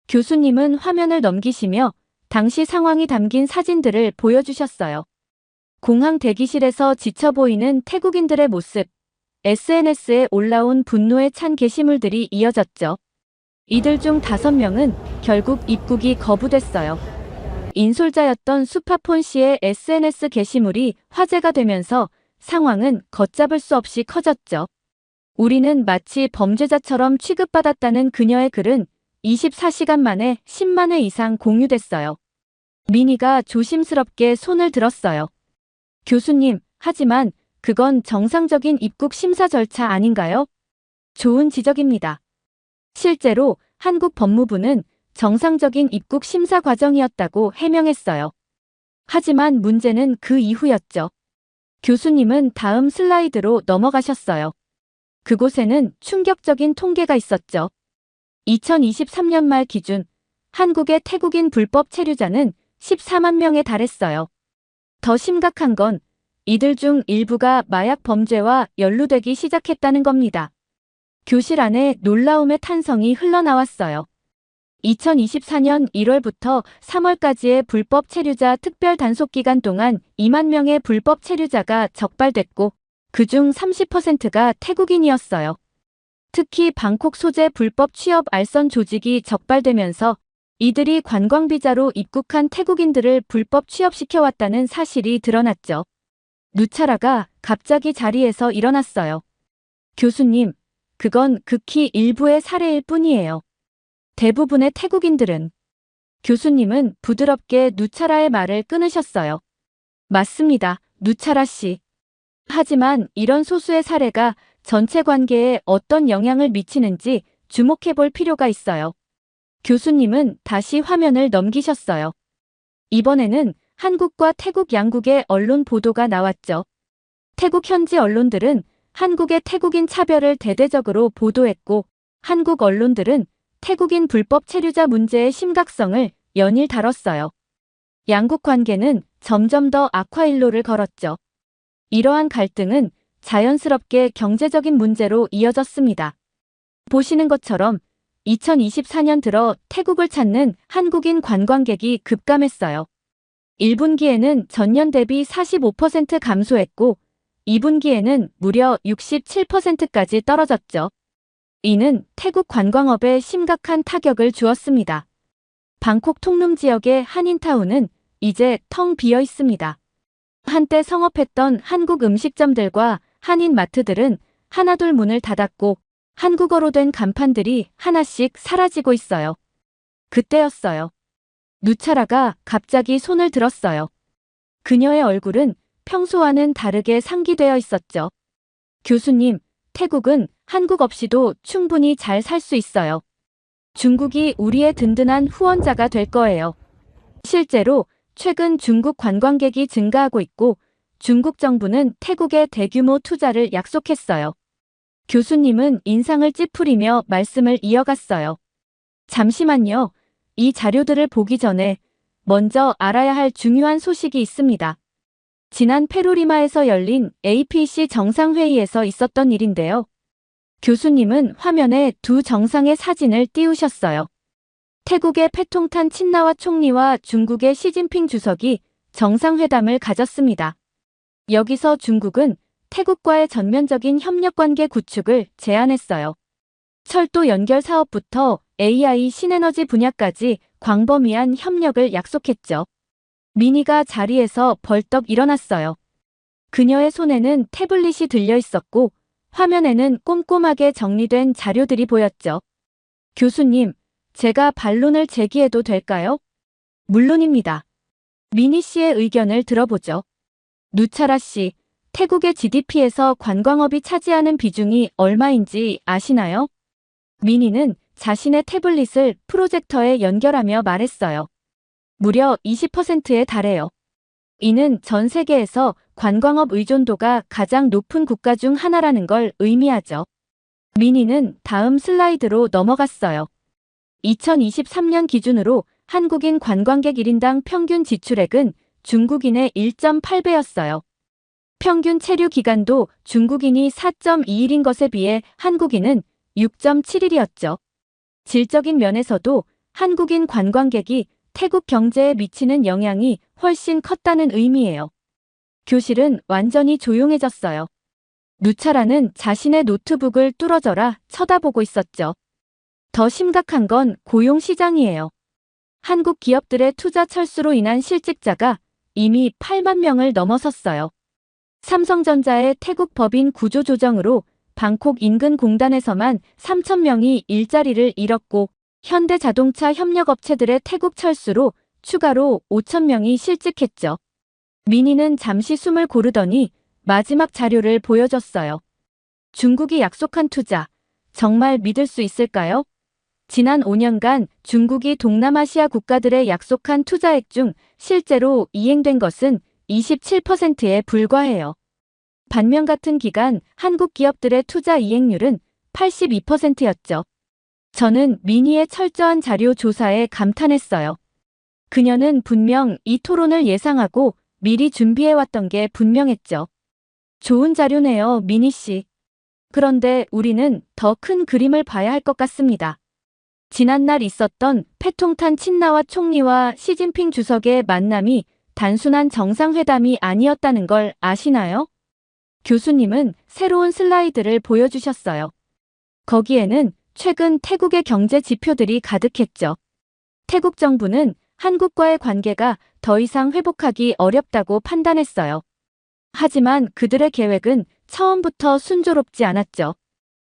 교수님은 화면을 넘기시며 당시 상황이 담긴 사진들을 보여주셨어요. 공항 대기실에서 지쳐 보이는 태국인들의 모습, SNS에 올라온 분노에 찬 게시물들이 이어졌죠. 이들 중 5명은 결국 입국이 거부됐어요. 인솔자였던 수파폰 씨의 SNS 게시물이 화제가 되면서 상황은 걷잡을 수 없이 커졌죠. 우리는 마치 범죄자처럼 취급받았다는 그녀의 글은 24시간 만에 10만 회 이상 공유됐어요. 미니가 조심스럽게 손을 들었어요. 교수님, 하지만 그건 정상적인 입국 심사 절차 아닌가요? 좋은 지적입니다. 실제로 한국 법무부는 정상적인 입국 심사 과정이었다고 해명했어요. 하지만 문제는 그 이후였죠. 교수님은 다음 슬라이드로 넘어가셨어요. 그곳에는 충격적인 통계가 있었죠. 2023년 말 기준 한국의 태국인 불법 체류자는 14만 명에 달했어요. 더 심각한 건 이들 중 일부가 마약 범죄와 연루되기 시작했다는 겁니다. 교실 안에 놀라움의 탄성이 흘러나왔어요. 2024년 1월부터 3월까지의 불법 체류자 특별 단속 기간 동안 2만 명의 불법 체류자가 적발됐고 그중 30%가 태국인이었어요. 특히 방콕 소재 불법 취업 알선 조직이 적발되면서 이들이 관광비자로 입국한 태국인들을 불법 취업시켜왔다는 사실이 드러났죠. 누차라가 갑자기 자리에서 일어났어요. 교수님, 그건 극히 일부의 사례일 뿐이에요. 대부분의 태국인들은. 교수님은 부드럽게 누차라의 말을 끊으셨어요. 맞습니다, 누차라 씨. 하지만 이런 소수의 사례가 전체 관계에 어떤 영향을 미치는지 주목해 볼 필요가 있어요. 교수님은 다시 화면을 넘기셨어요. 이번에는 한국과 태국 양국의 언론 보도가 나왔죠. 태국 현지 언론들은 한국의 태국인 차별을 대대적으로 보도했고, 한국 언론들은 태국인 불법 체류자 문제의 심각성을 연일 다뤘어요. 양국 관계는 점점 더 악화일로를 걸었죠. 이러한 갈등은 자연스럽게 경제적인 문제로 이어졌습니다. 보시는 것처럼 2024년 들어 태국을 찾는 한국인 관광객이 급감했어요. 1분기에는 전년 대비 45% 감소했고 2분기에는 무려 67%까지 떨어졌죠. 이는 태국 관광업에 심각한 타격을 주었습니다. 방콕 통룸 지역의 한인타운은 이제 텅 비어 있습니다. 한때 성업했던 한국 음식점들과 한인 마트들은 하나둘 문을 닫았고 한국어로 된 간판들이 하나씩 사라지고 있어요. 그때였어요. 누차라가 갑자기 손을 들었어요. 그녀의 얼굴은 평소와는 다르게 상기되어 있었죠. 교수님, 태국은 한국 없이도 충분히 잘 살 수 있어요. 중국이 우리의 든든한 후원자가 될 거예요. 실제로 최근 중국 관광객이 증가하고 있고 중국 정부는 태국에 대규모 투자를 약속했어요. 교수님은 인상을 찌푸리며 말씀을 이어갔어요. 잠시만요. 이 자료들을 보기 전에 먼저 알아야 할 중요한 소식이 있습니다. 지난 페루리마에서 열린 APEC 정상회의에서 있었던 일인데요. 교수님은 화면에 두 정상의 사진을 띄우셨어요. 태국의 패통탄 친나와 총리와 중국의 시진핑 주석이 정상회담을 가졌습니다. 여기서 중국은 태국과의 전면적인 협력관계 구축을 제안했어요. 철도 연결 사업부터 AI 신에너지 분야까지 광범위한 협력을 약속했죠. 미니가 자리에서 벌떡 일어났어요. 그녀의 손에는 태블릿이 들려 있었고 화면에는 꼼꼼하게 정리된 자료들이 보였죠. 교수님, 제가 반론을 제기해도 될까요? 물론입니다. 미니 씨의 의견을 들어보죠. 누차라 씨, 태국의 GDP에서 관광업이 차지하는 비중이 얼마인지 아시나요? 미니는 자신의 태블릿을 프로젝터에 연결하며 말했어요. 무려 20%에 달해요. 이는 전 세계에서 관광업 의존도가 가장 높은 국가 중 하나라는 걸 의미하죠. 미니는 다음 슬라이드로 넘어갔어요. 2023년 기준으로 한국인 관광객 1인당 평균 지출액은 중국인의 1.8배였어요. 평균 체류 기간도 중국인이 4.2일인 것에 비해 한국인은 6.7일이었죠. 질적인 면에서도 한국인 관광객이 태국 경제에 미치는 영향이 훨씬 컸다는 의미예요. 교실은 완전히 조용해졌어요. 누차라는 자신의 노트북을 뚫어져라 쳐다보고 있었죠. 더 심각한 건 고용 시장이에요. 한국 기업들의 투자 철수로 인한 실직자가 이미 8만 명을 넘어섰어요. 삼성전자의 태국 법인 구조 조정으로 방콕 인근 공단에서만 3천 명이 일자리를 잃었고 현대자동차 협력업체들의 태국 철수로 추가로 5천 명이 실직했죠. 미니는 잠시 숨을 고르더니 마지막 자료를 보여줬어요. 중국이 약속한 투자, 정말 믿을 수 있을까요? 지난 5년간 중국이 동남아시아 국가들의 약속한 투자액 중 실제로 이행된 것은 27%에 불과해요. 반면 같은 기간 한국 기업들의 투자 이행률은 82%였죠. 저는 미니의 철저한 자료 조사에 감탄했어요. 그녀는 분명 이 토론을 예상하고 미리 준비해왔던 게 분명했죠. 좋은 자료네요, 미니 씨. 그런데 우리는 더 큰 그림을 봐야 할 것 같습니다. 지난날 있었던 패통탄 친나와 총리와 시진핑 주석의 만남이 단순한 정상회담이 아니었다는 걸 아시나요? 교수님은 새로운 슬라이드를 보여주셨어요. 거기에는 최근 태국의 경제 지표들이 가득했죠. 태국 정부는 한국과의 관계가 더 이상 회복하기 어렵다고 판단했어요. 하지만 그들의 계획은 처음부터 순조롭지 않았죠.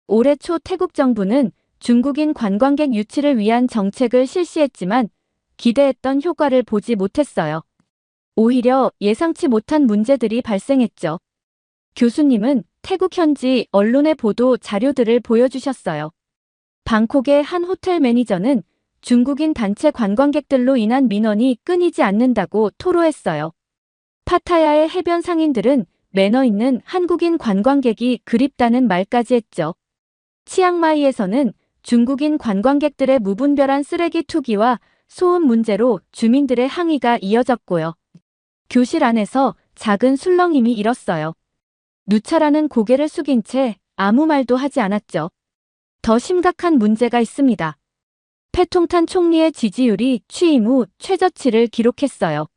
올해 초 태국 정부는 중국인 관광객 유치를 위한 정책을 실시했지만 기대했던 효과를 보지 못했어요. 오히려 예상치 못한 문제들이 발생했죠. 교수님은 태국 현지 언론의 보도 자료들을 보여주셨어요. 방콕의 한 호텔 매니저는 중국인 단체 관광객들로 인한 민원이 끊이지 않는다고 토로했어요. 파타야의 해변 상인들은 매너 있는 한국인 관광객이 그립다는 말까지 했죠. 치앙마이에서는 중국인 관광객들의 무분별한 쓰레기 투기와 소음 문제로 주민들의 항의가 이어졌고요. 교실 안에서 작은 술렁임이 일었어요. 누차라는 고개를 숙인 채 아무 말도 하지 않았죠. 더 심각한 문제가 있습니다. 패통탄 총리의 지지율이 취임 후 최저치를 기록했어요.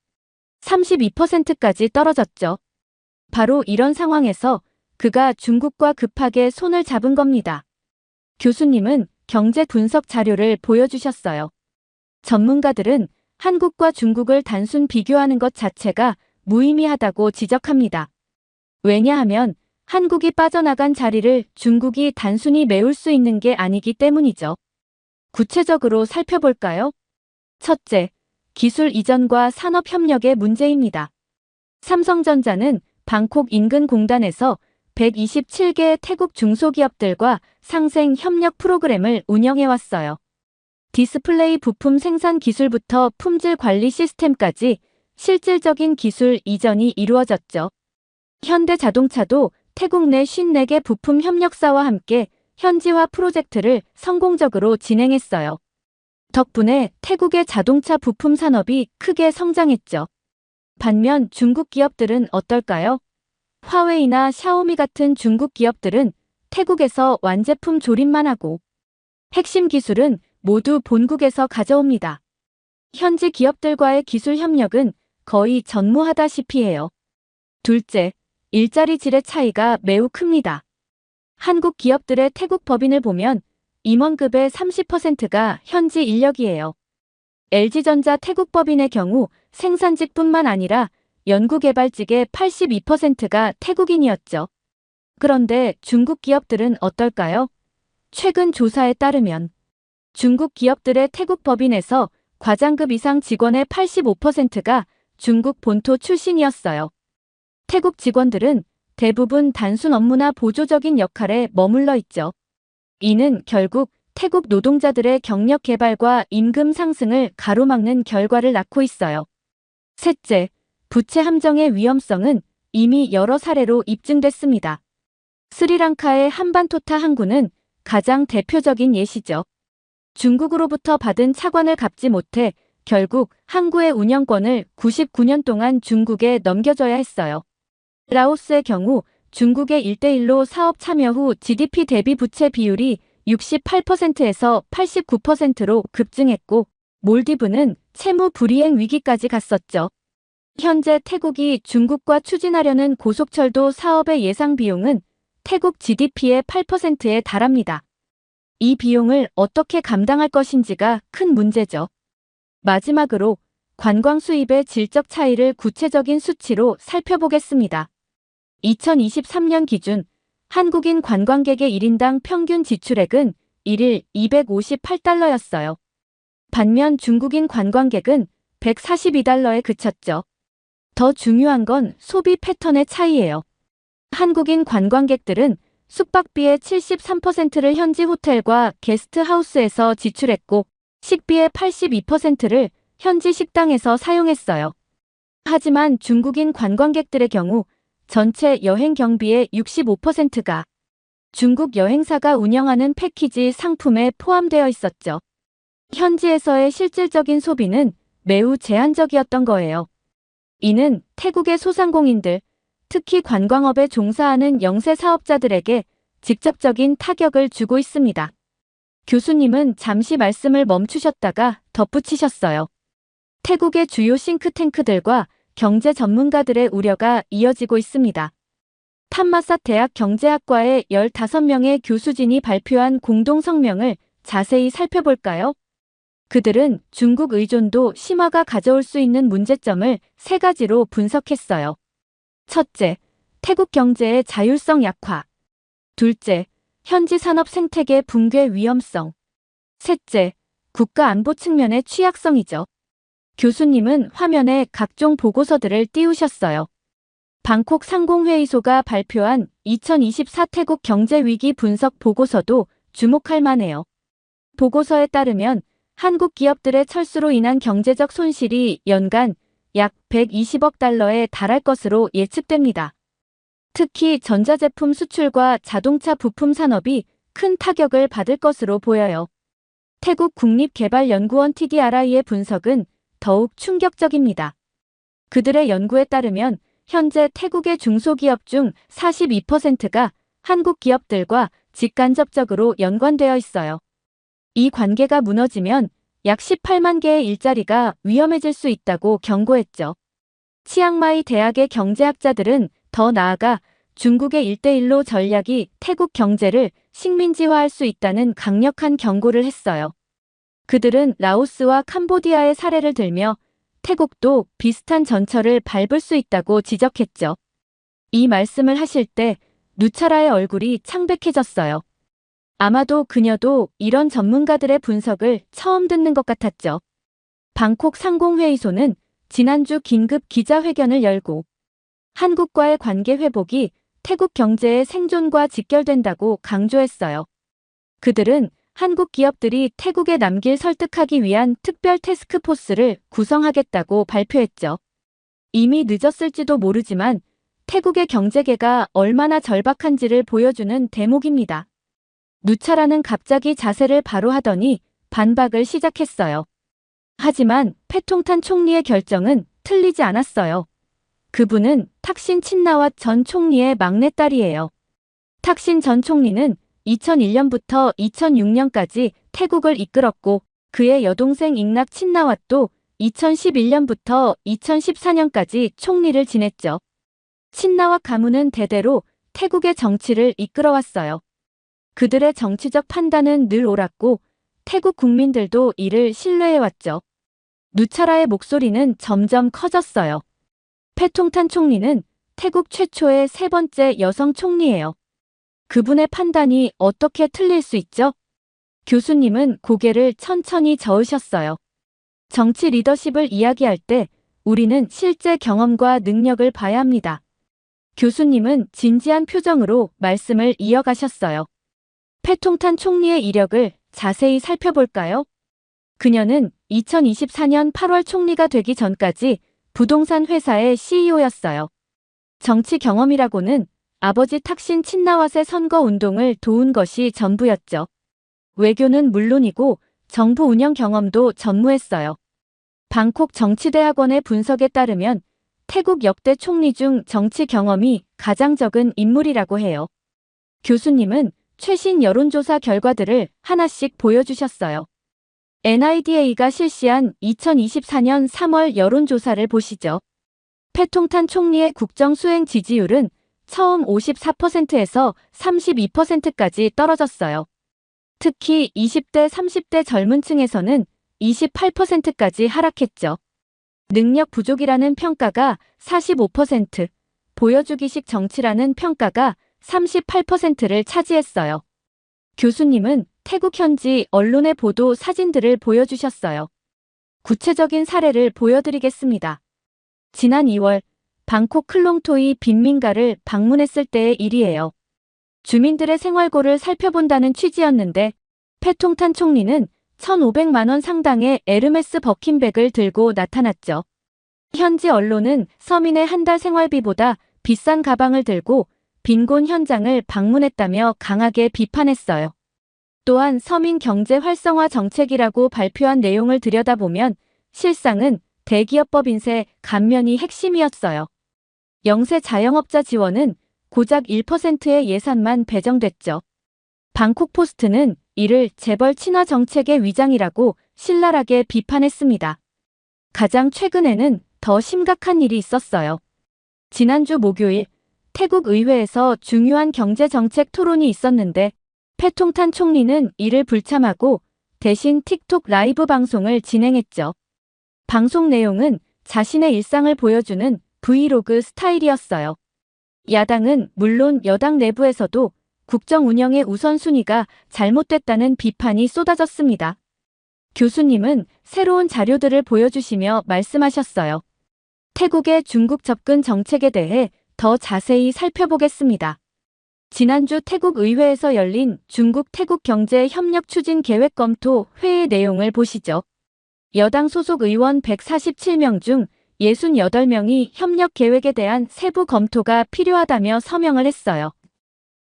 32%까지 떨어졌죠. 바로 이런 상황에서 그가 중국과 급하게 손을 잡은 겁니다. 교수님은 경제 분석 자료를 보여주셨어요. 전문가들은 한국과 중국을 단순 비교하는 것 자체가 무의미하다고 지적합니다. 왜냐하면 한국이 빠져나간 자리를 중국이 단순히 메울 수 있는 게 아니기 때문이죠. 구체적으로 살펴볼까요? 첫째, 기술 이전과 산업 협력의 문제입니다. 삼성전자는 방콕 인근 공단에서 127개의 태국 중소기업들과 상생 협력 프로그램을 운영해왔어요. 디스플레이 부품 생산 기술부터 품질 관리 시스템까지 실질적인 기술 이전이 이루어졌죠. 현대자동차도 태국 내 54개 부품 협력사와 함께 현지화 프로젝트를 성공적으로 진행했어요. 덕분에 태국의 자동차 부품 산업이 크게 성장했죠. 반면 중국 기업들은 어떨까요? 화웨이나 샤오미 같은 중국 기업들은 태국에서 완제품 조립만 하고 핵심 기술은 모두 본국에서 가져옵니다. 현지 기업들과의 기술 협력은 거의 전무하다시피 해요. 둘째, 일자리 질의 차이가 매우 큽니다. 한국 기업들의 태국 법인을 보면 임원급의 30%가 현지 인력이에요. LG전자 태국 법인의 경우 생산직뿐만 아니라 연구개발직의 82%가 태국인이었죠. 그런데 중국 기업들은 어떨까요? 최근 조사에 따르면 중국 기업들의 태국 법인에서 과장급 이상 직원의 85%가 중국 본토 출신이었어요. 태국 직원들은 대부분 단순 업무나 보조적인 역할에 머물러 있죠. 이는 결국 태국 노동자들의 경력 개발과 임금 상승을 가로막는 결과를 낳고 있어요. 셋째, 부채 함정의 위험성은 이미 여러 사례로 입증됐습니다. 스리랑카의 한반토타 항구는 가장 대표적인 예시죠. 중국으로부터 받은 차관을 갚지 못해 결국 항구의 운영권을 99년 동안 중국에 넘겨줘야 했어요. 라오스의 경우 중국의 1:1로 사업 참여 후 GDP 대비 부채 비율이 68%에서 89%로 급증했고 몰디브는 채무 불이행 위기까지 갔었죠. 현재 태국이 중국과 추진하려는 고속철도 사업의 예상 비용은 태국 GDP의 8%에 달합니다. 이 비용을 어떻게 감당할 것인지가 큰 문제죠. 마지막으로 관광 수입의 질적 차이를 구체적인 수치로 살펴보겠습니다. 2023년 기준 한국인 관광객의 1인당 평균 지출액은 1일 258달러였어요. 반면 중국인 관광객은 142달러에 그쳤죠. 더 중요한 건 소비 패턴의 차이예요. 한국인 관광객들은 숙박비의 73%를 현지 호텔과 게스트하우스에서 지출했고 식비의 82%를 현지 식당에서 사용했어요. 하지만 중국인 관광객들의 경우 전체 여행 경비의 65%가 중국 여행사가 운영하는 패키지 상품에 포함되어 있었죠. 현지에서의 실질적인 소비는 매우 제한적이었던 거예요. 이는 태국의 소상공인들, 특히 관광업에 종사하는 영세 사업자들에게 직접적인 타격을 주고 있습니다. 교수님은 잠시 말씀을 멈추셨다가 덧붙이셨어요. 태국의 주요 싱크탱크들과 경제 전문가들의 우려가 이어지고 있습니다. 탐마삿 대학 경제학과의 15명의 교수진이 발표한 공동 성명을 자세히 살펴볼까요? 그들은 중국 의존도 심화가 가져올 수 있는 문제점을 3가지로 분석했어요. 첫째, 태국 경제의 자율성 약화. 둘째, 현지 산업 생태계 붕괴 위험성. 셋째, 국가 안보 측면의 취약성이죠. 교수님은 화면에 각종 보고서들을 띄우셨어요. 방콕 상공회의소가 발표한 2024 태국 경제위기 분석 보고서도 주목할 만해요. 보고서에 따르면 한국 기업들의 철수로 인한 경제적 손실이 연간 약 120억 달러에 달할 것으로 예측됩니다. 특히 전자제품 수출과 자동차 부품 산업이 큰 타격을 받을 것으로 보여요. 태국 국립개발연구원 TDRI의 분석은 더욱 충격적입니다. 그들의 연구에 따르면 현재 태국의 중소기업 중 42%가 한국 기업들과 직간접적으로 연관되어 있어요. 이 관계가 무너지면 약 18만 개의 일자리가 위험해질 수 있다고 경고했죠. 치앙마이 대학의 경제학자들은 더 나아가 중국의 1대1로 전략이 태국 경제를 식민지화할 수 있다는 강력한 경고를 했어요. 그들은 라오스와 캄보디아의 사례를 들며 태국도 비슷한 전철을 밟을 수 있다고 지적했죠. 이 말씀을 하실 때 누차라의 얼굴이 창백해졌어요. 아마도 그녀도 이런 전문가들의 분석을 처음 듣는 것 같았죠. 방콕 상공회의소는 지난주 긴급 기자회견을 열고 한국과의 관계 회복이 태국 경제의 생존과 직결된다고 강조했어요. 그들은 한국 기업들이 태국에 남길 설득하기 위한 특별 태스크포스를 구성하겠다고 발표했죠. 이미 늦었을지도 모르지만 태국의 경제계가 얼마나 절박한지를 보여주는 대목입니다. 누차라는 갑자기 자세를 바로 하더니 반박을 시작했어요. 하지만 패통탄 총리의 결정은 틀리지 않았어요. 그분은 탁신 친나왓 전 총리의 막내딸이에요. 탁신 전 총리는 2001년부터 2006년까지 태국을 이끌었고 그의 여동생 잉낙 친나왓도 2011년부터 2014년까지 총리를 지냈죠. 친나왓 가문은 대대로 태국의 정치를 이끌어왔어요. 그들의 정치적 판단은 늘 옳았고 태국 국민들도 이를 신뢰해왔죠. 누차라의 목소리는 점점 커졌어요. 패통탄 총리는 태국 최초의 3번째 여성 총리예요. 그분의 판단이 어떻게 틀릴 수 있죠? 교수님은 고개를 천천히 저으셨어요. 정치 리더십을 이야기할 때 우리는 실제 경험과 능력을 봐야 합니다. 교수님은 진지한 표정으로 말씀을 이어가셨어요. 패통탄 총리의 이력을 자세히 살펴볼까요? 그녀는 2024년 8월 총리가 되기 전까지 부동산 회사의 CEO였어요. 정치 경험이라고는 아버지 탁신 친나왓의 선거 운동을 도운 것이 전부였죠. 외교는 물론이고 정부 운영 경험도 전무했어요. 방콕 정치대학원의 분석에 따르면 태국 역대 총리 중 정치 경험이 가장 적은 인물이라고 해요. 교수님은 최신 여론조사 결과들을 하나씩 보여주셨어요. NIDA가 실시한 2024년 3월 여론조사를 보시죠. 패통탄 총리의 국정 수행 지지율은 처음 54%에서 32%까지 떨어졌어요. 특히 20대, 30대 젊은 층에서는 28%까지 하락했죠. 능력 부족이라는 평가가 45%, 보여주기식 정치라는 평가가 38%를 차지했어요. 교수님은 태국 현지 언론의 보도 사진들을 보여주셨어요. 구체적인 사례를 보여드리겠습니다. 지난 2월 방콕 클롱토이 빈민가를 방문했을 때의 일이에요. 주민들의 생활고를 살펴본다는 취지였는데 패통탄 총리는 1,500만 원 상당의 에르메스 버킨백을 들고 나타났죠. 현지 언론은 서민의 한 달 생활비보다 비싼 가방을 들고 빈곤 현장을 방문했다며 강하게 비판했어요. 또한 서민 경제 활성화 정책이라고 발표한 내용을 들여다보면 실상은 대기업법 인세 감면이 핵심이었어요. 영세 자영업자 지원은 고작 1%의 예산만 배정됐죠. 방콕 포스트는 이를 재벌 친화 정책의 위장이라고 신랄하게 비판했습니다. 가장 최근에는 더 심각한 일이 있었어요. 지난주 목요일 태국 의회에서 중요한 경제정책 토론이 있었는데 패통탄 총리는 이를 불참하고 대신 틱톡 라이브 방송을 진행했죠. 방송 내용은 자신의 일상을 보여주는 브이로그 스타일이었어요. 야당은 물론 여당 내부에서도 국정 운영의 우선순위가 잘못됐다는 비판이 쏟아졌습니다. 교수님은 새로운 자료들을 보여주시며 말씀하셨어요. 태국의 중국 접근 정책에 대해 더 자세히 살펴보겠습니다. 지난주 태국 의회에서 열린 중국 태국 경제 협력 추진 계획 검토 회의 내용을 보시죠. 여당 소속 의원 147명 중 68명이 협력 계획에 대한 세부 검토가 필요하다며 서명을 했어요.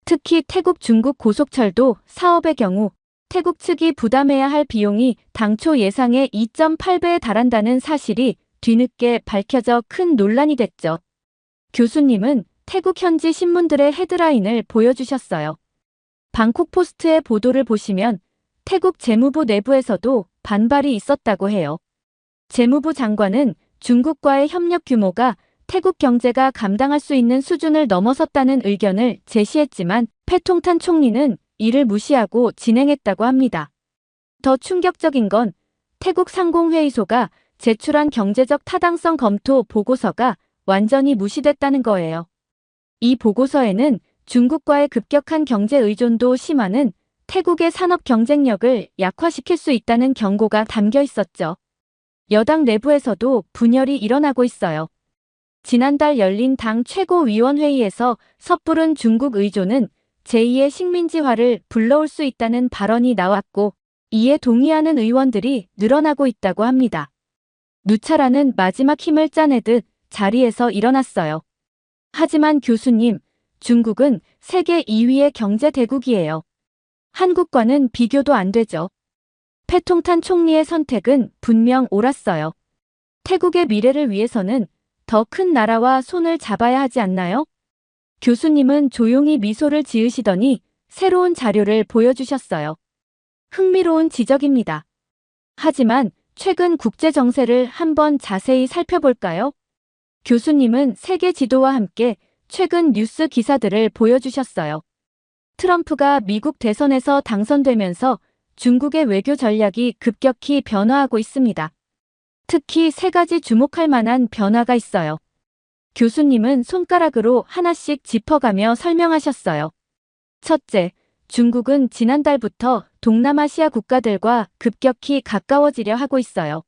특히 태국 중국 고속철도 사업의 경우 태국 측이 부담해야 할 비용이 당초 예상의 2.8배에 달한다는 사실이 뒤늦게 밝혀져 큰 논란이 됐죠. 교수님은 태국 현지 신문들의 헤드라인을 보여주셨어요. 방콕 포스트의 보도를 보시면 태국 재무부 내부에서도 반발이 있었다고 해요. 재무부 장관은 중국과의 협력 규모가 태국 경제가 감당할 수 있는 수준을 넘어섰다는 의견을 제시했지만 패통탄 총리는 이를 무시하고 진행했다고 합니다. 더 충격적인 건 태국 상공회의소가 제출한 경제적 타당성 검토 보고서가 완전히 무시됐다는 거예요. 이 보고서에는 중국과의 급격한 경제 의존도 심화는 태국의 산업 경쟁력을 약화시킬 수 있다는 경고가 담겨 있었죠. 여당 내부에서도 분열이 일어나고 있어요. 지난달 열린 당 최고위원회의에서 섣부른 중국 의존은 제2의 식민지화를 불러올 수 있다는 발언이 나왔고 이에 동의하는 의원들이 늘어나고 있다고 합니다. 누차라는 마지막 힘을 짜내듯 자리에서 일어났어요. 하지만 교수님, 중국은 세계 2위의 경제 대국이에요. 한국과는 비교도 안 되죠. 패통탄 총리의 선택은 분명 옳았어요. 태국의 미래를 위해서는 더 큰 나라와 손을 잡아야 하지 않나요? 교수님은 조용히 미소를 지으시더니 새로운 자료를 보여주셨어요. 흥미로운 지적입니다. 하지만 최근 국제 정세를 한번 자세히 살펴볼까요? 교수님은 세계 지도와 함께 최근 뉴스 기사들을 보여주셨어요. 트럼프가 미국 대선에서 당선되면서 중국의 외교 전략이 급격히 변화하고 있습니다. 특히 세 가지 주목할 만한 변화가 있어요. 교수님은 손가락으로 하나씩 짚어가며 설명하셨어요. 첫째, 중국은 지난달부터 동남아시아 국가들과 급격히 가까워지려 하고 있어요.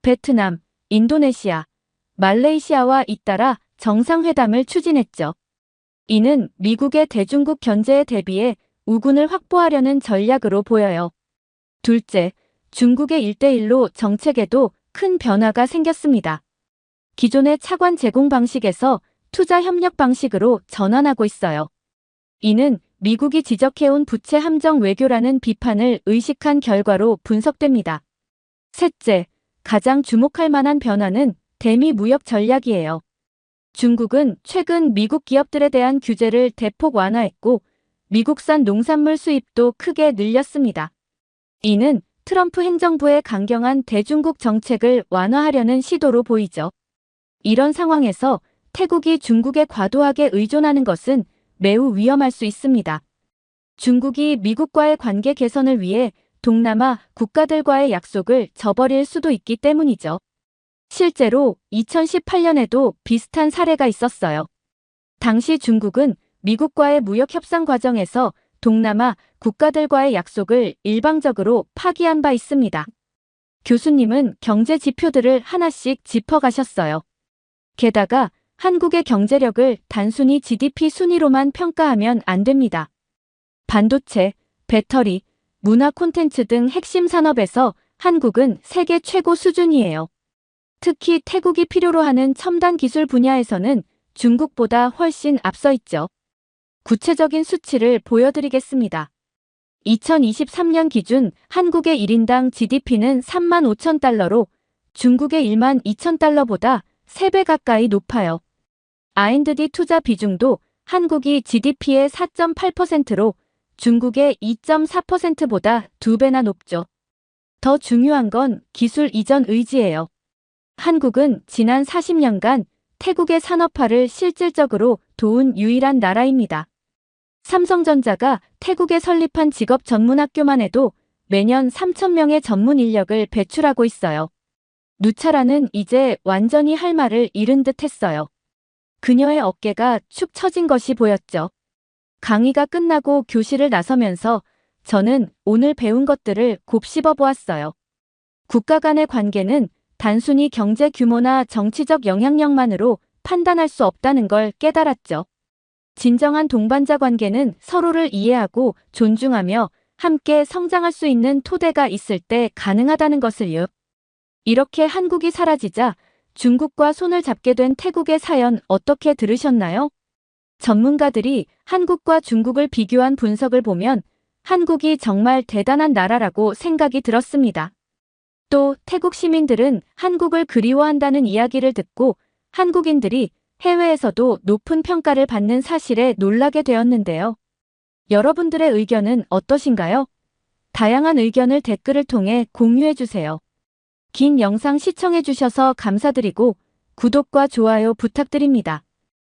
베트남, 인도네시아, 말레이시아와 잇따라 정상회담을 추진했죠. 이는 미국의 대중국 견제에 대비해 우군을 확보하려는 전략으로 보여요. 둘째, 중국의 1대1로 정책에도 큰 변화가 생겼습니다. 기존의 차관 제공 방식에서 투자 협력 방식으로 전환하고 있어요. 이는 미국이 지적해온 부채 함정 외교라는 비판을 의식한 결과로 분석됩니다. 셋째, 가장 주목할 만한 변화는 대미 무역 전략이에요. 중국은 최근 미국 기업들에 대한 규제를 대폭 완화했고 미국산 농산물 수입도 크게 늘렸습니다. 이는 트럼프 행정부의 강경한 대중국 정책을 완화하려는 시도로 보이죠. 이런 상황에서 태국이 중국에 과도하게 의존하는 것은 매우 위험할 수 있습니다. 중국이 미국과의 관계 개선을 위해 동남아 국가들과의 약속을 저버릴 수도 있기 때문이죠. 실제로 2018년에도 비슷한 사례가 있었어요. 당시 중국은 미국과의 무역 협상 과정에서 동남아 국가들과의 약속을 일방적으로 파기한 바 있습니다. 교수님은 경제 지표들을 하나씩 짚어가셨어요. 게다가 한국의 경제력을 단순히 GDP 순위로만 평가하면 안 됩니다. 반도체, 배터리, 문화 콘텐츠 등 핵심 산업에서 한국은 세계 최고 수준이에요. 특히 태국이 필요로 하는 첨단 기술 분야에서는 중국보다 훨씬 앞서 있죠. 구체적인 수치를 보여드리겠습니다. 2023년 기준 한국의 1인당 GDP는 35,000달러로 중국의 12,000달러보다 3배 가까이 높아요. R&D 투자 비중도 한국이 GDP의 4.8%로 중국의 2.4%보다 2배나 높죠. 더 중요한 건 기술 이전 의지예요. 한국은 지난 40년간 태국의 산업화를 실질적으로 도운 유일한 나라입니다. 삼성전자가 태국에 설립한 직업 전문학교만 해도 매년 3,000명의 전문 인력을 배출하고 있어요. 누차라는 이제 완전히 할 말을 잃은 듯 했어요. 그녀의 어깨가 축 처진 것이 보였죠. 강의가 끝나고 교실을 나서면서 저는 오늘 배운 것들을 곱씹어 보았어요. 국가 간의 관계는 단순히 경제 규모나 정치적 영향력만으로 판단할 수 없다는 걸 깨달았죠. 진정한 동반자 관계는 서로를 이해하고 존중하며 함께 성장할 수 있는 토대가 있을 때 가능하다는 것을요. 이렇게 한국이 사라지자 중국과 손을 잡게 된 태국의 사연 어떻게 들으셨나요? 전문가들이 한국과 중국을 비교한 분석을 보면 한국이 정말 대단한 나라라고 생각이 들었습니다. 또 태국 시민들은 한국을 그리워한다는 이야기를 듣고 한국인들이 해외에서도 높은 평가를 받는 사실에 놀라게 되었는데요. 여러분들의 의견은 어떠신가요? 다양한 의견을 댓글을 통해 공유해주세요. 긴 영상 시청해주셔서 감사드리고 구독과 좋아요 부탁드립니다.